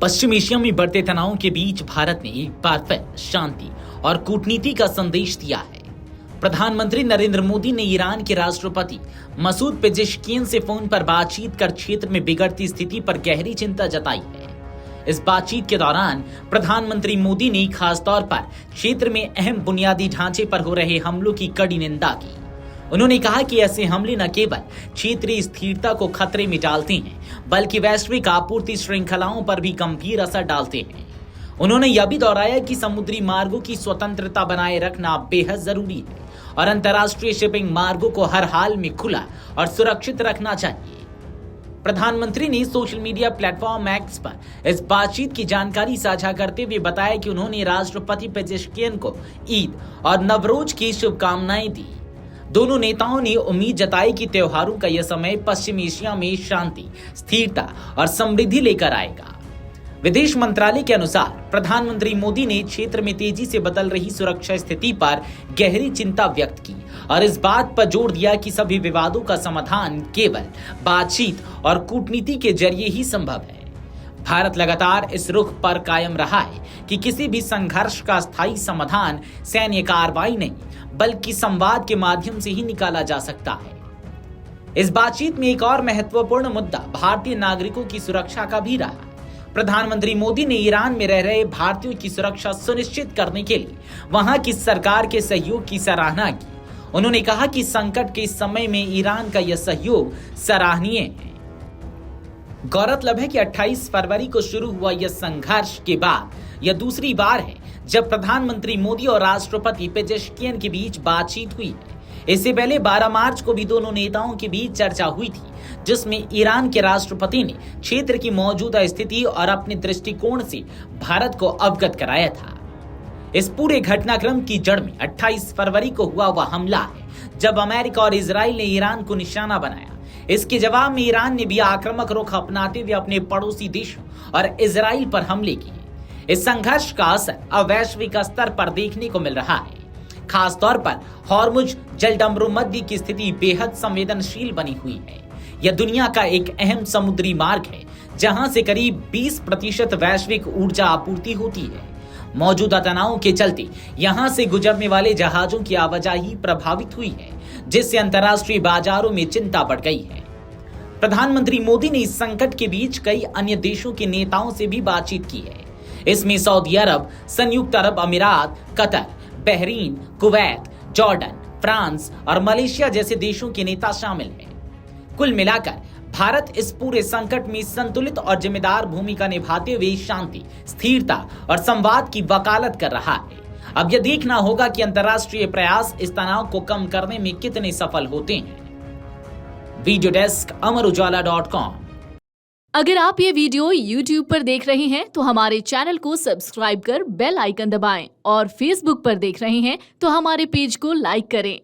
पश्चिम Asia में बढ़ते तनावों के बीच भारत ने एक बार फिर शांति और कूटनीति का संदेश दिया है। प्रधानमंत्री नरेंद्र मोदी ने ईरान के राष्ट्रपति मसूद पेजेश्कियन से फोन पर बातचीत कर क्षेत्र में बिगड़ती स्थिति पर गहरी चिंता जताई है। इस बातचीत के दौरान प्रधानमंत्री मोदी ने खास तौर पर क्षेत्र में अहम बुनियादी ढांचे पर हो रहे हमलों की कड़ी निंदा की। उन्होंने कहा कि ऐसे हमले न केवल क्षेत्रीय स्थिरता को खतरे में डालते हैं, बल्कि वैश्विक आपूर्ति श्रृंखलाओं पर भी गंभीर असर डालते हैं। उन्होंने यह भी दोहराया कि समुद्री मार्गों की स्वतंत्रता बनाए रखना बेहद जरूरी है और अंतर्राष्ट्रीय शिपिंग मार्गों को हर हाल में खुला और सुरक्षित रखना चाहिए। प्रधानमंत्री ने सोशल मीडिया प्लेटफॉर्म एक्स पर इस बातचीत की जानकारी साझा करते हुए बताया कि उन्होंने राष्ट्रपति पेजेश्कियन को ईद और नवरोज की शुभकामनाएं दी। दोनों नेताओं ने उम्मीद जताई कि त्योहारों का यह समय पश्चिम एशिया में शांति, स्थिरता और समृद्धि लेकर आएगा। विदेश मंत्रालय के अनुसार प्रधानमंत्री मोदी ने क्षेत्र में तेजी से बदल रही सुरक्षा स्थिति पर गहरी चिंता व्यक्त की और इस बात पर जोर दिया कि सभी विवादों का समाधान केवल बातचीत और कूटनीति के जरिए ही संभव है। भारत लगातार इस रुख पर कायम रहा है कि किसी भी संघर्ष का स्थायी समाधान सैन्य कार्रवाई नहीं, बल्कि संवाद के माध्यम से ही निकाला जा सकता है। इस बातचीत में एक और महत्वपूर्ण मुद्दा भारतीय नागरिकों की सुरक्षा का भी रहा। प्रधानमंत्री मोदी ने ईरान में रह रहे भारतीयों की सुरक्षा सुनिश्चित करने के लिए वहां की सरकार के सहयोग की सराहना की। उन्होंने कहा कि संकट के इस समय में ईरान का यह सहयोग सराहनीय है। गौरतलब है कि 28 फरवरी को शुरू हुआ यह संघर्ष के बाद यह दूसरी बार है जब प्रधानमंत्री मोदी और राष्ट्रपति पेजेश्कियन के बीच बातचीत हुई है। इससे पहले 12 मार्च को भी दोनों नेताओं के बीच चर्चा हुई थी, जिसमें ईरान के राष्ट्रपति ने क्षेत्र की मौजूदा स्थिति और अपने दृष्टिकोण से भारत को अवगत कराया था। इस पूरे घटनाक्रम की जड़ में 28 फरवरी को हुआ वह हमला है, जब अमेरिका और इजराइल ने ईरान को निशाना बनाया। इसके जवाब में ईरान ने भी आक्रामक रुख अपनाते हुए अपने पड़ोसी देशों और इजराइल पर हमले किए। इस संघर्ष का असर अब वैश्विक स्तर पर देखने को मिल रहा है। खास तौर पर हॉर्मुज जलडमरूमध्य की स्थिति बेहद संवेदनशील बनी हुई है। यह दुनिया का एक अहम समुद्री मार्ग है, जहां से करीब 20% वैश्विक ऊर्जा आपूर्ति होती है। मौजूदा तनावों के चलते यहां से गुजरने वाले जहाजों की आवाजाही प्रभावित हुई है, जिससे अंतर्राष्ट्रीय बाजारों में चिंता बढ़ गई है। प्रधानमंत्री मोदी ने इस संकट के बीच कई अन्य देशों के नेताओं से भी बातचीत की है। इसमें सऊदी अरब, संयुक्त अरब अमीरात, Qatar, Bahrain, Kuwait, Jordan, France और मलेशिया जैसे देशों के नेता शामिल हैं। कुल मिलाकर भारत इस पूरे संकट में संतुलित और जिम्मेदार भूमिका निभाते हुए शांति, स्थिरता और संवाद की वकालत कर रहा है। अब यह देखना होगा कि अंतर्राष्ट्रीय प्रयास इस तनाव को कम करने में कितने सफल होते हैं। Video desk amarujala.com। अगर आप ये वीडियो YouTube पर देख रहे हैं तो हमारे चैनल को सब्सक्राइब कर बेल आइकन दबाएं और Facebook पर देख रहे हैं तो हमारे पेज को लाइक करें।